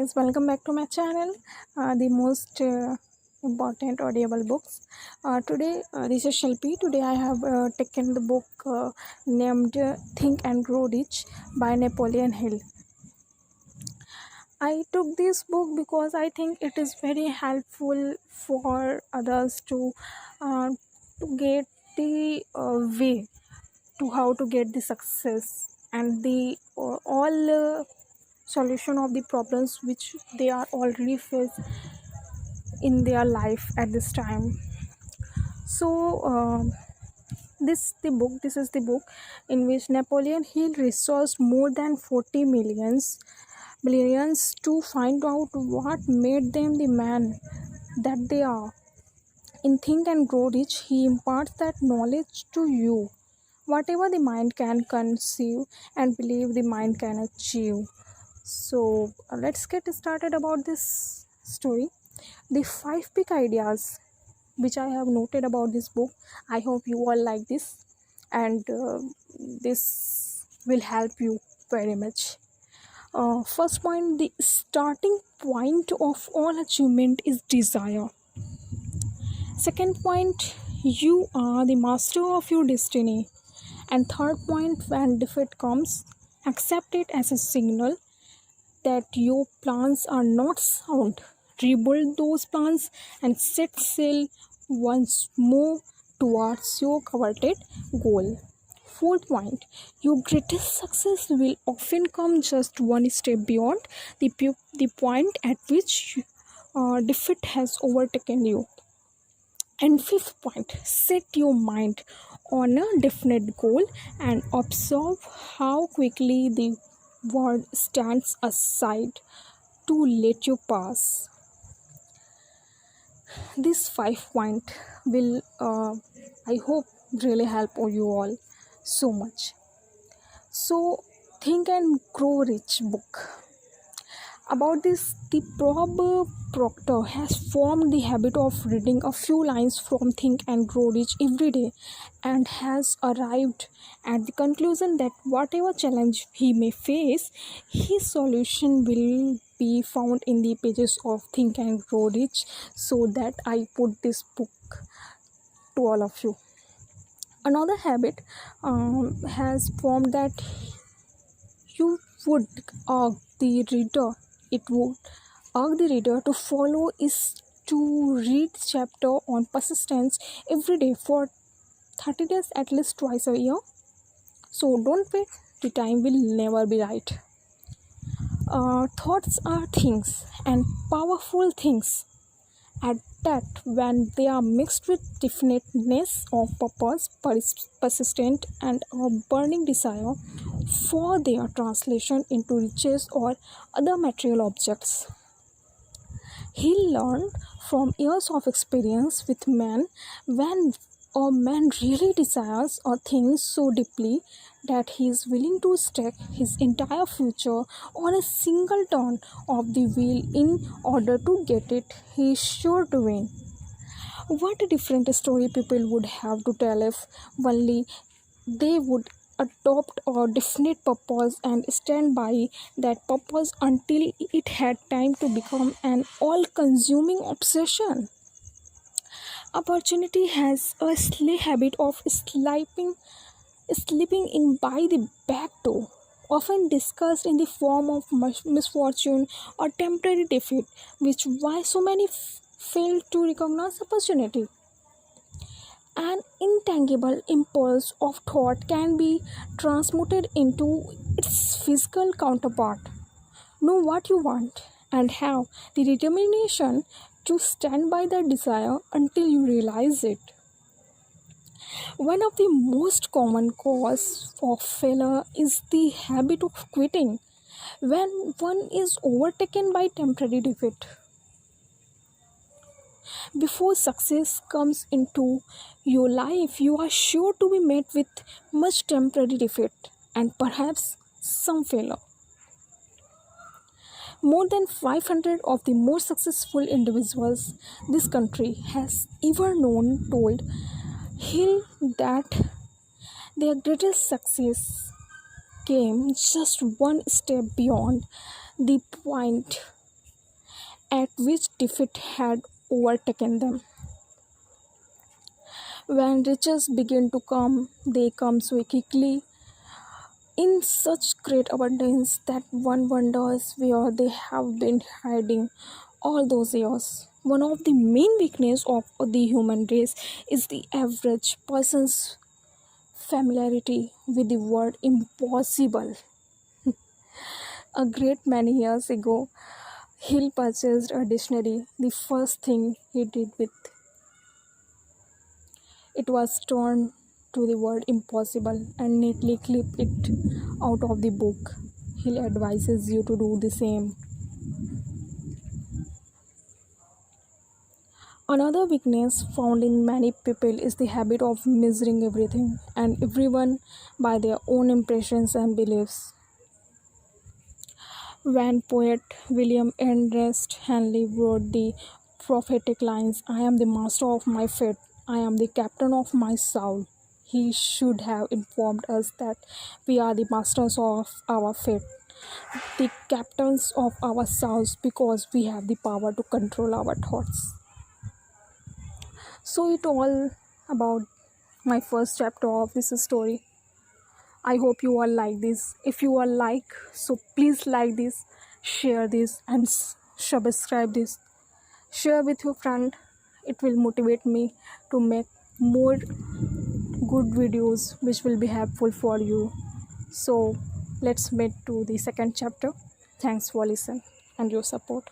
guys, welcome back to my channel, the most important audible books. Today, this is Shelpi. Today, I have taken the book named Think and Grow Rich by Napoleon Hill. I took this book because I think it is very helpful for others to get the way to how to get the success and the all solution of the problems which they are already faced in their life at this time. So this is the book in which Napoleon Hill resourced more than 40 billions to find out what made them the man that they are. In Think and Grow Rich, he imparts that knowledge to you. Whatever the mind can conceive and believe, the mind can achieve. So let's get started about this story. The 5 big ideas which I have noted about this book. I hope you all like this, and this will help you very much. First point: the starting point of all achievement is desire. Second point: you are the master of your destiny. And third point: when defeat comes, accept it as a signal that your plans are not sound. Rebuild those plans and set sail once more towards your coveted goal. Fourth point: your greatest success will often come just one step beyond the point at which defeat has overtaken you. And fifth point: set your mind on a definite goal and observe how quickly the world stands aside to let you pass. This 5 point will, I hope, really help you all so much. So, Think and Grow Rich book. About this, the Bob Proctor has formed the habit of reading a few lines from Think and Grow Rich every day and has arrived at the conclusion that whatever challenge he may face, his solution will be found in the pages of Think and Grow Rich. So that I put this book to all of you. Another habit has formed that you would urge the reader it would urge the reader to follow is to read chapter on persistence every day for 30 days, at least twice a year. So don't wait, the time will never be right. Thoughts are things, and powerful things at that, when they are mixed with definiteness of purpose, persistent, and a burning desire for their translation into riches or other material objects. He learned from years of experience with men when a man really desires a thing so deeply that he is willing to stake his entire future on a single turn of the wheel in order to get it, he is sure to win. What a different story people would have to tell if only they would adopt a definite purpose and stand by that purpose until it had time to become an all-consuming obsession. Opportunity has a sly habit of slipping in by the back door, often discussed in the form of misfortune or temporary defeat, which why so many fail to recognize opportunity. An intangible impulse of thought can be transmuted into its physical counterpart. Know what you want and have the determination to stand by that desire until you realize it. One of the most common causes of failure is the habit of quitting when one is overtaken by temporary defeat. Before success comes into your life, you are sure to be met with much temporary defeat and perhaps some failure. More than 500 of the most successful individuals this country has ever known told Hill that their greatest success came just one step beyond the point at which defeat had overtaken them. When riches begin to come, they come so quickly in such great abundance that one wonders where they have been hiding all those years. One of the main weaknesses of the human race is the average person's familiarity with the word impossible. A great many years ago, Hill purchased a dictionary. The first thing he did with it was turn to the word impossible and neatly clip it out of the book. Hill advises you to do the same. Another weakness found in many people is the habit of measuring everything and everyone by their own impressions and beliefs. When poet William Ernest Henley wrote the prophetic lines, I am the master of my fate, I am the captain of my soul, he should have informed us that we are the masters of our fate, the captains of our souls, because we have the power to control our thoughts. So, it all about my first chapter of this story. I hope you all like this. If you all like, so please like this, share this, and subscribe this. Share with your friend. It will motivate me to make more good videos which will be helpful for you. So let's meet to the second chapter. Thanks for listening and your support.